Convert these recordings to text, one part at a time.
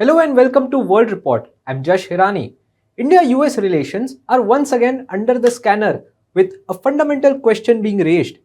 Hello and welcome to World Report. I'm Jash Hirani. India-US relations are once again under the scanner with a fundamental question being raised.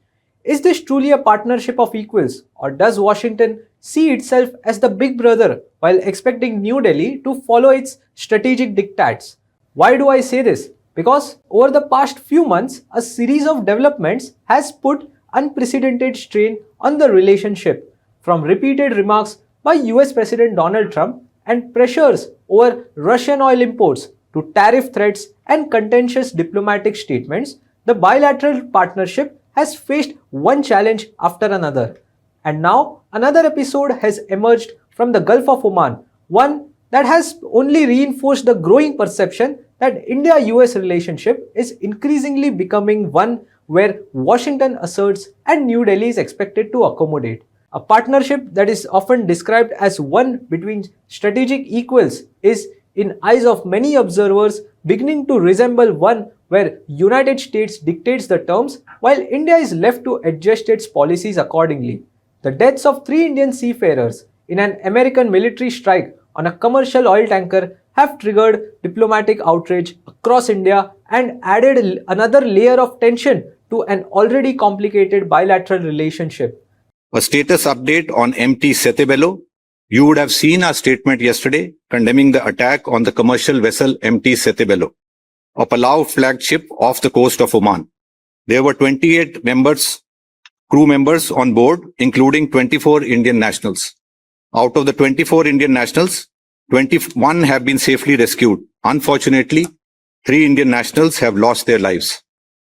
Is this truly a partnership of equals, or does Washington see itself as the big brother while expecting New Delhi to follow its strategic diktats? Why do I say this? Because over the past few months, a series of developments has put unprecedented strain on the relationship, from repeated remarks by US President Donald Trump and pressures over Russian oil imports to tariff threats and contentious diplomatic statements. The bilateral partnership has faced one challenge after another. And now another episode has emerged from the Gulf of Oman, one that has only reinforced the growing perception that India-US relationship is increasingly becoming one where Washington asserts and New Delhi is expected to accommodate. A partnership that is often described as one between strategic equals is, in eyes of many observers, beginning to resemble one where United States dictates the terms while India is left to adjust its policies accordingly. The deaths of 3 Indian seafarers in an American military strike on a commercial oil tanker have triggered diplomatic outrage across India and added another layer of tension to an already complicated bilateral relationship. A status update on MT Settebello. You would have seen our statement yesterday condemning the attack on the commercial vessel MT Settebello, a Palau-flagged ship off the coast of Oman. There were 28 crew members on board, including 24 Indian nationals. Out of the 24 Indian nationals, 21 have been safely rescued. Unfortunately, 3 Indian nationals have lost their lives.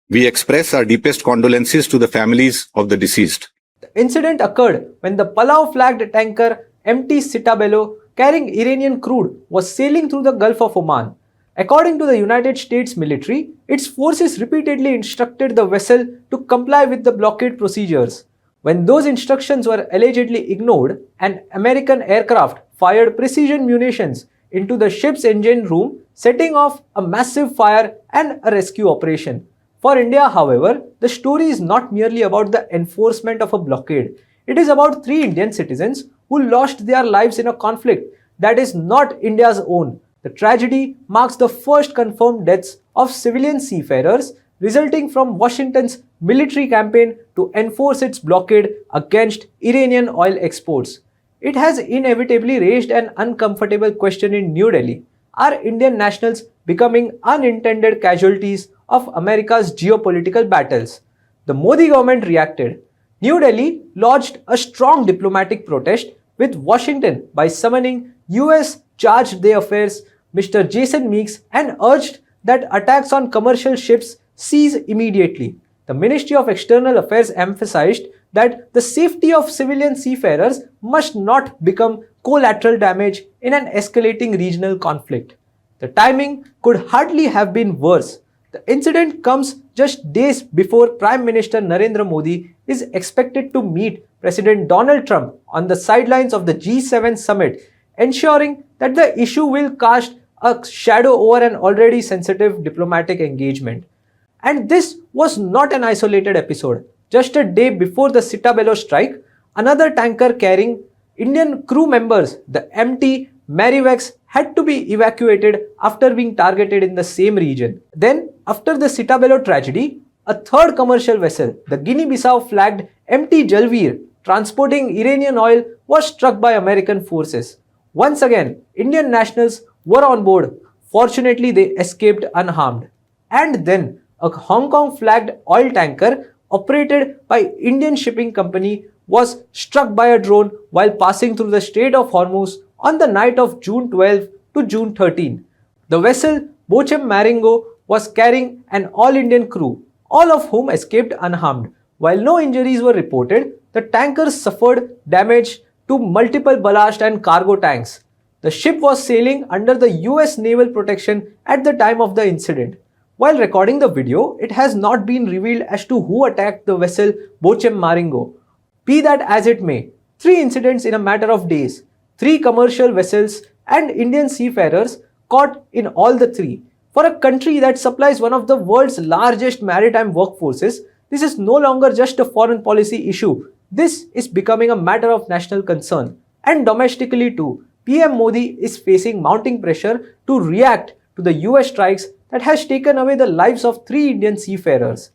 We express our deepest condolences to the families of the deceased. The incident occurred when the Palau-flagged tanker MT Settebello carrying Iranian crude was sailing through the Gulf of Oman. According to the United States military, its forces repeatedly instructed the vessel to comply with the blockade procedures. When those instructions were allegedly ignored, an American aircraft fired precision munitions into the ship's engine room, setting off a massive fire and a rescue operation. For India, however, the story is not merely about the enforcement of a blockade. It is about 3 Indian citizens who lost their lives in a conflict that is not India's own. The tragedy marks the first confirmed deaths of civilian seafarers resulting from Washington's military campaign to enforce its blockade against Iranian oil exports. It has inevitably raised an uncomfortable question in New Delhi. Are Indian nationals becoming unintended casualties of America's geopolitical battles? The Modi government reacted. New Delhi lodged a strong diplomatic protest with Washington by summoning US chargé d'affaires Mr. Jason Meeks and urged that attacks on commercial ships cease immediately. The Ministry of External Affairs emphasized that the safety of civilian seafarers must not become collateral damage in an escalating regional conflict. The timing could hardly have been worse. The incident comes just days before Prime Minister Narendra Modi is expected to meet President Donald Trump on the sidelines of the G7 summit, ensuring that the issue will cast a shadow over an already sensitive diplomatic engagement. And this was not an isolated episode. Just a day before the Settebello strike, another tanker carrying Indian crew members, the MT Marivex, had to be evacuated after being targeted in the same region. Then, after the Settebello tragedy, a third commercial vessel, the Guinea-Bissau flagged MT Jalveer, transporting Iranian oil, was struck by American forces. Once again, Indian nationals were on board. Fortunately, they escaped unharmed. And then, a Hong Kong flagged oil tanker operated by Indian shipping company was struck by a drone while passing through the Strait of Hormuz on the night of June 12 to June 13. The vessel Bochem Maringo was carrying an all-Indian crew, all of whom escaped unharmed. While no injuries were reported, the tanker suffered damage to multiple ballast and cargo tanks. The ship was sailing under the US naval protection at the time of the incident. While recording the video, it has not been revealed as to who attacked the vessel Bochem Maringo. Be that as it may, 3 incidents in a matter of days, 3 commercial vessels and Indian seafarers caught in all the 3. For a country that supplies one of the world's largest maritime workforces, this is no longer just a foreign policy issue. This is becoming a matter of national concern. And domestically too, PM Modi is facing mounting pressure to react to the US strikes that has taken away the lives of 3 Indian seafarers.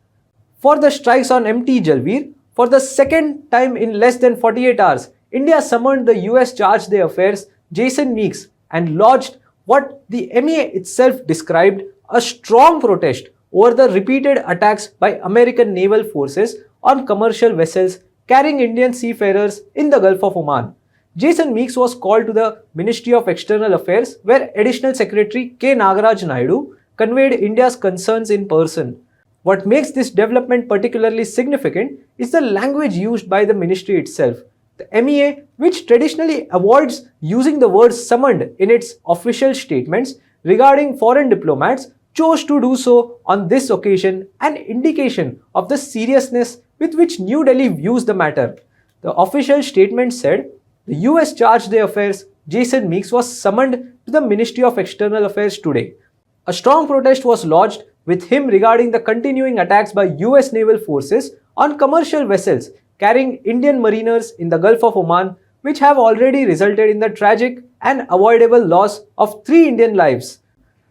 For the strikes on MT Jalveer, for the second time in less than 48 hours, India summoned the US Charge d'Affaires Jason Meeks and lodged what the MEA itself described a strong protest over the repeated attacks by American naval forces on commercial vessels carrying Indian seafarers in the Gulf of Oman. Jason Meeks was called to the Ministry of External Affairs, where Additional Secretary K. Nagaraj Naidu conveyed India's concerns in person. What makes this development particularly significant is the language used by the ministry itself. The MEA, which traditionally avoids using the word summoned in its official statements regarding foreign diplomats, chose to do so on this occasion, an indication of the seriousness with which New Delhi views the matter. The official statement said, the US Charge d'Affaires Jason Meeks was summoned to the Ministry of External Affairs today. A strong protest was lodged with him regarding the continuing attacks by US naval forces on commercial vessels carrying Indian mariners in the Gulf of Oman, which have already resulted in the tragic and avoidable loss of 3 Indian lives.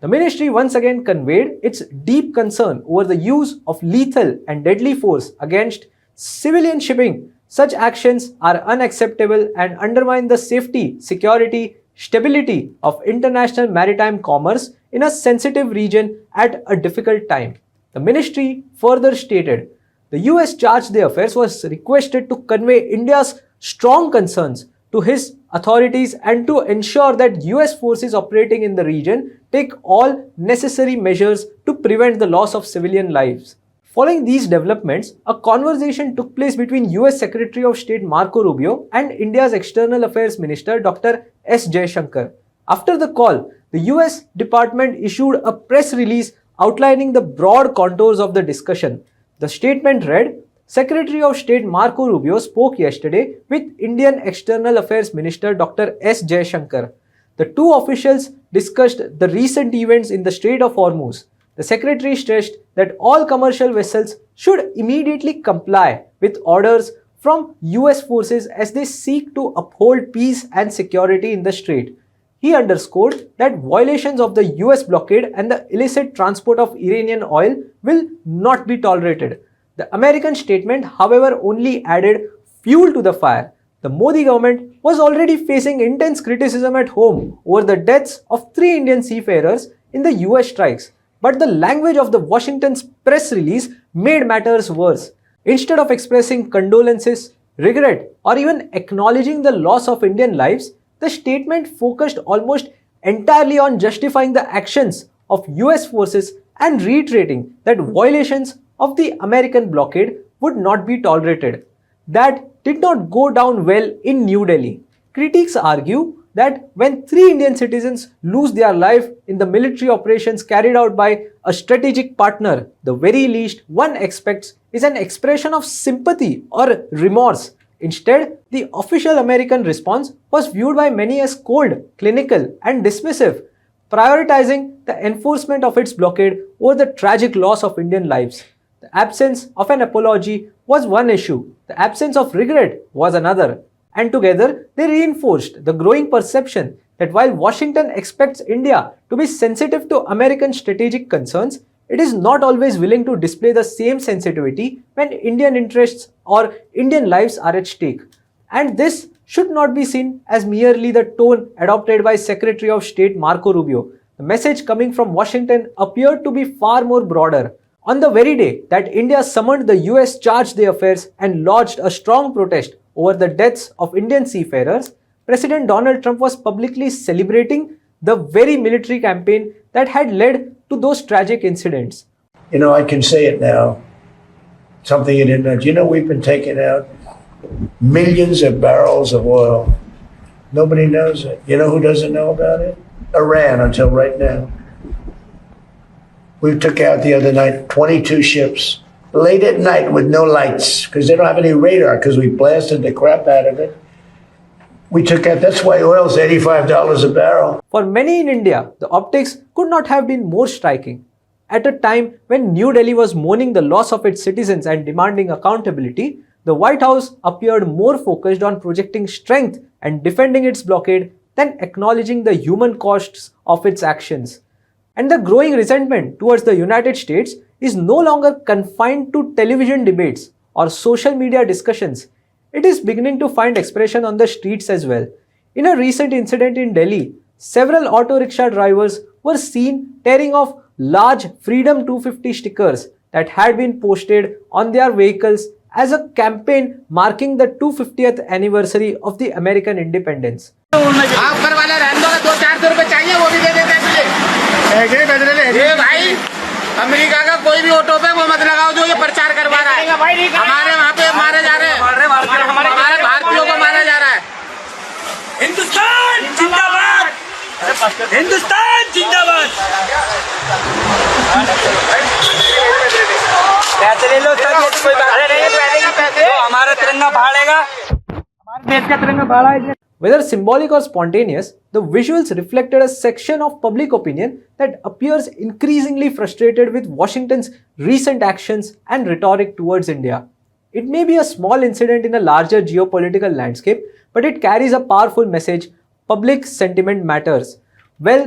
The ministry once again conveyed its deep concern over the use of lethal and deadly force against civilian shipping. Such actions are unacceptable and undermine the safety, security, stability of international maritime commerce in a sensitive region at a difficult time. The ministry further stated, the US Charge d'Affaires was requested to convey India's strong concerns to his authorities and to ensure that US forces operating in the region take all necessary measures to prevent the loss of civilian lives. Following these developments, a conversation took place between US Secretary of State Marco Rubio and India's External Affairs Minister Dr. S. Jaishankar. After the call, the US Department issued a press release outlining the broad contours of the discussion. The statement read, Secretary of State Marco Rubio spoke yesterday with Indian External Affairs Minister Dr. S. Jaishankar. The two officials discussed the recent events in the Strait of Hormuz. The Secretary stressed that all commercial vessels should immediately comply with orders from US forces as they seek to uphold peace and security in the Strait. He underscored that violations of the US blockade and the illicit transport of Iranian oil will not be tolerated. The American statement, however, only added fuel to the fire. The Modi government was already facing intense criticism at home over the deaths of 3 Indian seafarers in the US strikes. But the language of the Washington's press release made matters worse. Instead of expressing condolences, regret, or even acknowledging the loss of Indian lives, the statement focused almost entirely on justifying the actions of US forces and reiterating that violations of the American blockade would not be tolerated. That did not go down well in New Delhi. Critics argue that when 3 Indian citizens lose their life in the military operations carried out by a strategic partner, the very least one expects is an expression of sympathy or remorse. Instead, the official American response was viewed by many as cold, clinical, and dismissive, prioritizing the enforcement of its blockade over the tragic loss of Indian lives. The absence of an apology was one issue, the absence of regret was another. And together, they reinforced the growing perception that while Washington expects India to be sensitive to American strategic concerns, it is not always willing to display the same sensitivity when Indian interests or Indian lives are at stake. And this should not be seen as merely the tone adopted by Secretary of State Marco Rubio. The message coming from Washington appeared to be far more broader. On the very day that India summoned the US Charge d'Affaires and lodged a strong protest over the deaths of Indian seafarers, President Donald Trump was publicly celebrating the very military campaign that had led to those tragic incidents. You know, I can say it now. Something you didn't know. Do you know we've been taking out millions of barrels of oil? Nobody knows it. You know who doesn't know about it? Iran, until right now. We took out the other night 22 ships late at night with no lights because they don't have any radar because we blasted the crap out of it. We took out, that's why oil's $85 a barrel. For many in India, the optics could not have been more striking. At a time when New Delhi was mourning the loss of its citizens and demanding accountability, the White House appeared more focused on projecting strength and defending its blockade than acknowledging the human costs of its actions. And the growing resentment towards the United States is no longer confined to television debates or social media discussions. It is beginning to find expression on the streets as well. In a recent incident in Delhi, several auto rickshaw drivers were seen tearing off large Freedom 250 stickers that had been posted on their vehicles as a campaign marking the 250th anniversary of the American independence. ऊपर वाला रहने दो, 200-400 रुपए चाहिए वो भी दे देते हैं तुझे। ये भाई अमेरिका का कोई भी ऑटो पे वो मत लगाओ जो ये प्रचार करवा रहा है। हमारे वहाँ पे मारे जा रहे हैं, हमारे भारतीयों को मारा जा रहा है। हिंदुस्तान जिंदाबाद, हिंदुस्तान जिंदाबाद। पैसे ले लो तब ये कोई बात नहीं, पैसे हमारा तिरंगा भाड़ेगा, हमारे देश का तिरंगा भाड़ा है। Whether symbolic or spontaneous, the visuals reflected a section of public opinion that appears increasingly frustrated with Washington's recent actions and rhetoric towards India. It may be a small incident in a larger geopolitical landscape, but it carries a powerful message: public sentiment matters. Well,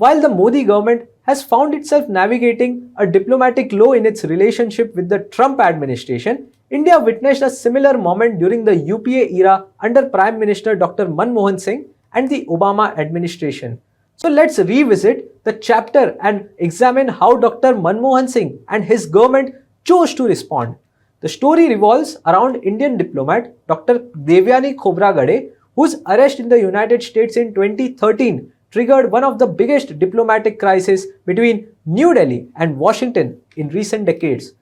while the Modi government has found itself navigating a diplomatic low in its relationship with the Trump administration, India witnessed a similar moment during the UPA era under Prime Minister Dr. Manmohan Singh and the Obama administration. So let's revisit the chapter and examine how Dr. Manmohan Singh and his government chose to respond. The story revolves around Indian diplomat Dr. Devyani Khobragade, whose arrest in the United States in 2013 triggered one of the biggest diplomatic crises between New Delhi and Washington in recent decades.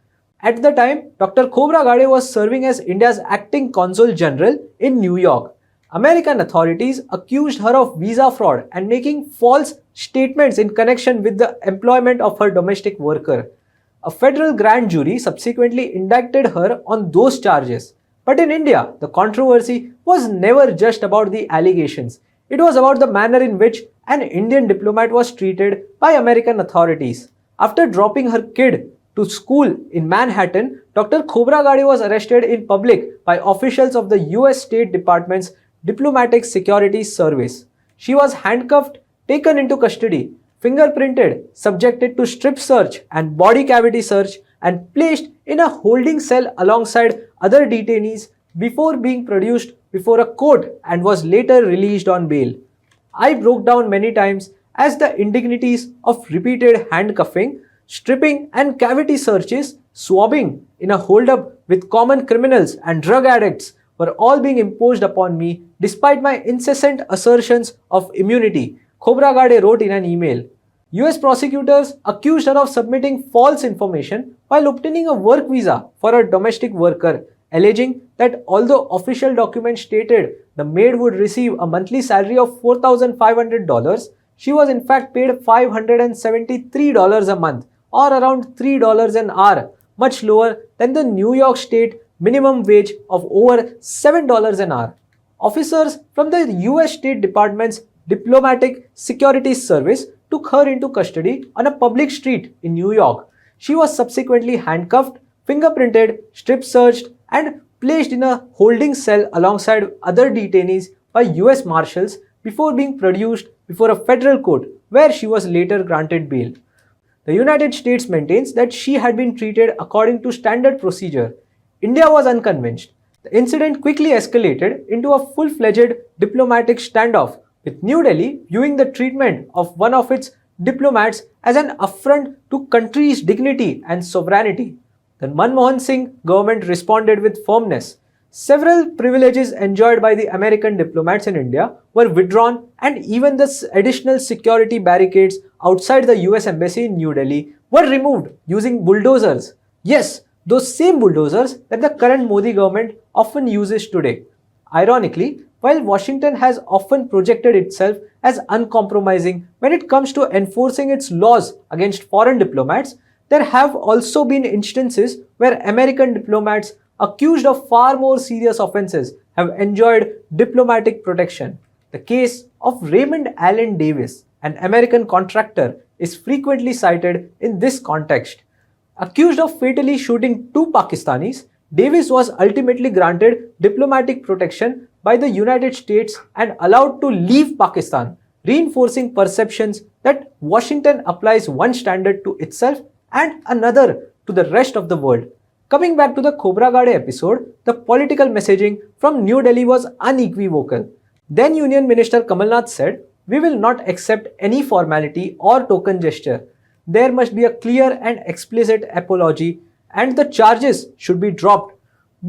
At the time, Dr. Khobragade was serving as India's acting consul general in New York. American authorities accused her of visa fraud and making false statements in connection with the employment of her domestic worker. A federal grand jury subsequently indicted her on those charges. But in India, the controversy was never just about the allegations. It was about the manner in which an Indian diplomat was treated by American authorities. After dropping her kid to school in Manhattan, Dr. Khobragade was arrested in public by officials of the US State Department's Diplomatic Security Service. She was handcuffed, taken into custody, fingerprinted, subjected to strip search and body cavity search, and placed in a holding cell alongside other detainees before being produced before a court and was later released on bail. I broke down many times as the indignities of repeated handcuffing, stripping and cavity searches, swabbing in a holdup with common criminals and drug addicts were all being imposed upon me despite my incessant assertions of immunity, Khobragade wrote in an email. US prosecutors accused her of submitting false information while obtaining a work visa for a domestic worker, alleging that although official documents stated the maid would receive a monthly salary of $4,500, she was in fact paid $573 a month, or around $3 an hour, much lower than the New York State minimum wage of over $7 an hour. Officers from the US State Department's Diplomatic Security Service took her into custody on a public street in New York. She was subsequently handcuffed, fingerprinted, strip searched, and placed in a holding cell alongside other detainees by US Marshals before being produced before a federal court, where she was later granted bail. The United States maintains that she had been treated according to standard procedure. India was unconvinced. The incident quickly escalated into a full-fledged diplomatic standoff, with New Delhi viewing the treatment of one of its diplomats as an affront to country's dignity and sovereignty. The Manmohan Singh government responded with firmness. Several privileges enjoyed by the American diplomats in India were withdrawn, and even the additional security barricades outside the US Embassy in New Delhi were removed using bulldozers. Yes, those same bulldozers that the current Modi government often uses today. Ironically, while Washington has often projected itself as uncompromising when it comes to enforcing its laws against foreign diplomats, there have also been instances where American diplomats accused of far more serious offenses have enjoyed diplomatic protection. The case of Raymond Allen Davis, an American contractor, is frequently cited in this context. Accused of fatally shooting two Pakistanis, Davis was ultimately granted diplomatic protection by the United States and allowed to leave Pakistan, reinforcing perceptions that Washington applies one standard to itself and another to the rest of the world. Coming back to the Khobragade episode, the political messaging from New Delhi was unequivocal. Then Union Minister Kamal Nath said, "We will not accept any formality or token gesture. There must be a clear and explicit apology and the charges should be dropped.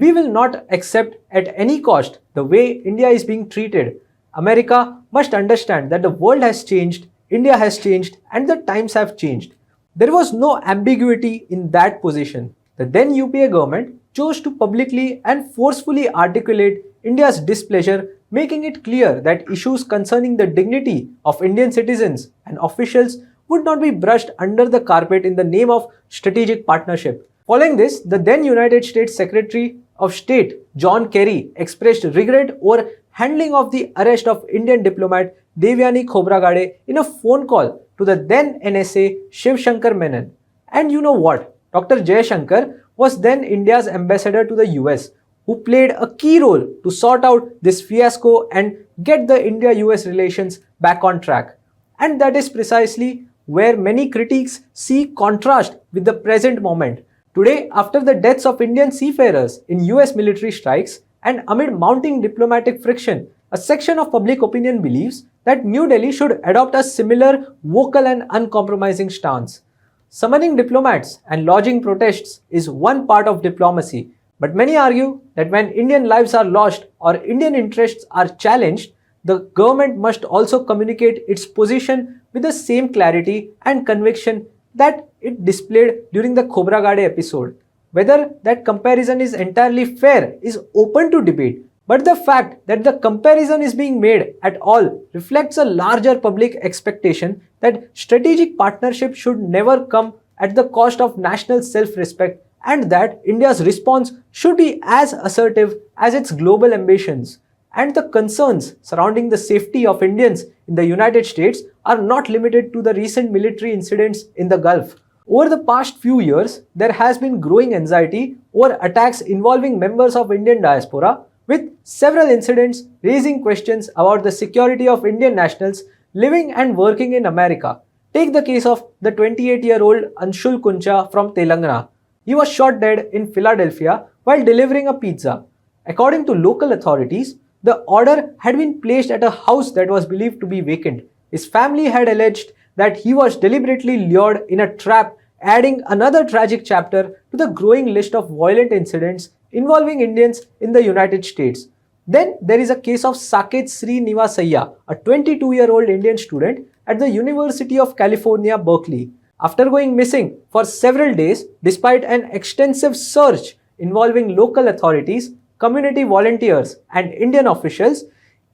We will not accept at any cost the way India is being treated. America must understand that the world has changed, India has changed, and the times have changed." There was no ambiguity in that position. The then UPA government chose to publicly and forcefully articulate India's displeasure, making it clear that issues concerning the dignity of Indian citizens and officials would not be brushed under the carpet in the name of strategic partnership. Following this, the then United States Secretary of State John Kerry expressed regret over handling of the arrest of Indian diplomat Devyani Khobragade in a phone call to the then NSA Jaishankar Menon. And you know what? Dr. Jaishankar was then India's ambassador to the US, who played a key role to sort out this fiasco and get the India-US relations back on track. And that is precisely where many critics see contrast with the present moment. Today, after the deaths of Indian seafarers in US military strikes and amid mounting diplomatic friction, a section of public opinion believes that New Delhi should adopt a similar vocal and uncompromising stance. Summoning diplomats and lodging protests is one part of diplomacy, but many argue that when Indian lives are lost or Indian interests are challenged, the government must also communicate its position with the same clarity and conviction that it displayed during the Khobragade episode. Whether that comparison is entirely fair is open to debate, but the fact that the comparison is being made at all reflects a larger public expectation that strategic partnership should never come at the cost of national self-respect and that India's response should be as assertive as its global ambitions. And the concerns surrounding the safety of Indians in the United States are not limited to the recent military incidents in the Gulf. Over the past few years, there has been growing anxiety over attacks involving members of Indian diaspora, with several incidents raising questions about the security of Indian nationals living and working in America. Take the case of the 28-year-old Anshul Kuncha from Telangana. He was shot dead in Philadelphia while delivering a pizza. According to local authorities, the order had been placed at a house that was believed to be vacant. His family had alleged that he was deliberately lured in a trap, adding another tragic chapter to the growing list of violent incidents involving Indians in the United States. Then there is a case of Saket Srinivasaiah, a 22-year-old Indian student at the University of California, Berkeley. After going missing for several days, despite an extensive search involving local authorities, community volunteers, and Indian officials,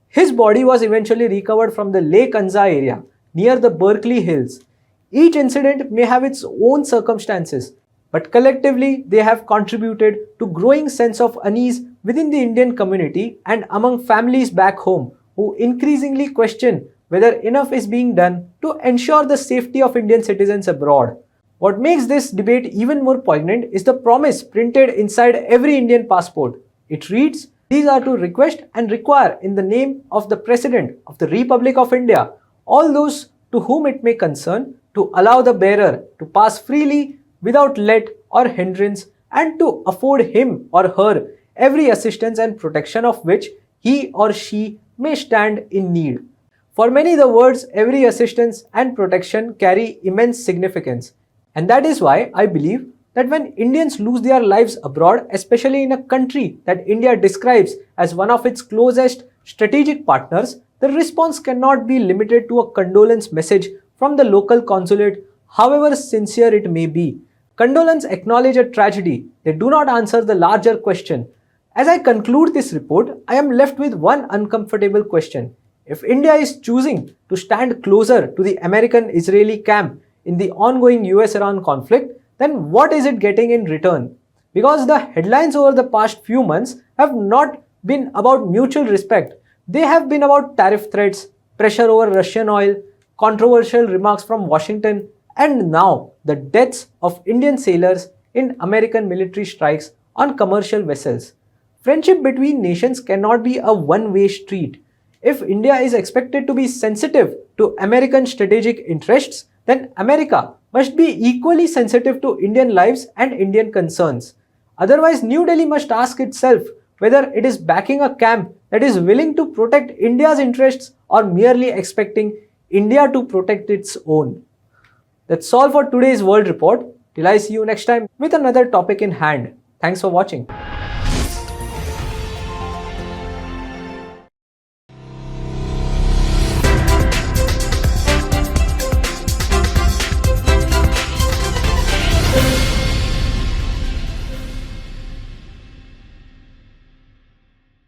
his body was eventually recovered from the Lake Anza area near the Berkeley Hills. Each incident may have its own circumstances, but collectively they have contributed to growing sense of unease within the Indian community and among families back home who increasingly question whether enough is being done to ensure the safety of Indian citizens abroad. What makes this debate even more poignant is the promise printed inside every Indian passport. It reads, "These are to request and require in the name of the President of the Republic of India, all those to whom it may concern, to allow the bearer to pass freely without let or hindrance and to afford him or her every assistance and protection of which he or she may stand in need." For many, the words every assistance and protection carry immense significance. And that is why I believe that when Indians lose their lives abroad, especially in a country that India describes as one of its closest strategic partners, the response cannot be limited to a condolence message from the local consulate, however sincere it may be. Condolence acknowledge a tragedy. They do not answer the larger question. As I conclude this report, I am left with one uncomfortable question. If India is choosing to stand closer to the American-Israeli camp in the ongoing US-Iran conflict, then what is it getting in return? Because the headlines over the past few months have not been about mutual respect. They have been about tariff threats, pressure over Russian oil, controversial remarks from Washington, and now the deaths of Indian sailors in American military strikes on commercial vessels. Friendship between nations cannot be a one-way street. If India is expected to be sensitive to American strategic interests, then America must be equally sensitive to Indian lives and Indian concerns. Otherwise, New Delhi must ask itself whether it is backing a camp that is willing to protect India's interests or merely expecting India to protect its own. That's all for today's World Report. Till I see you next time with another topic in hand. Thanks for watching.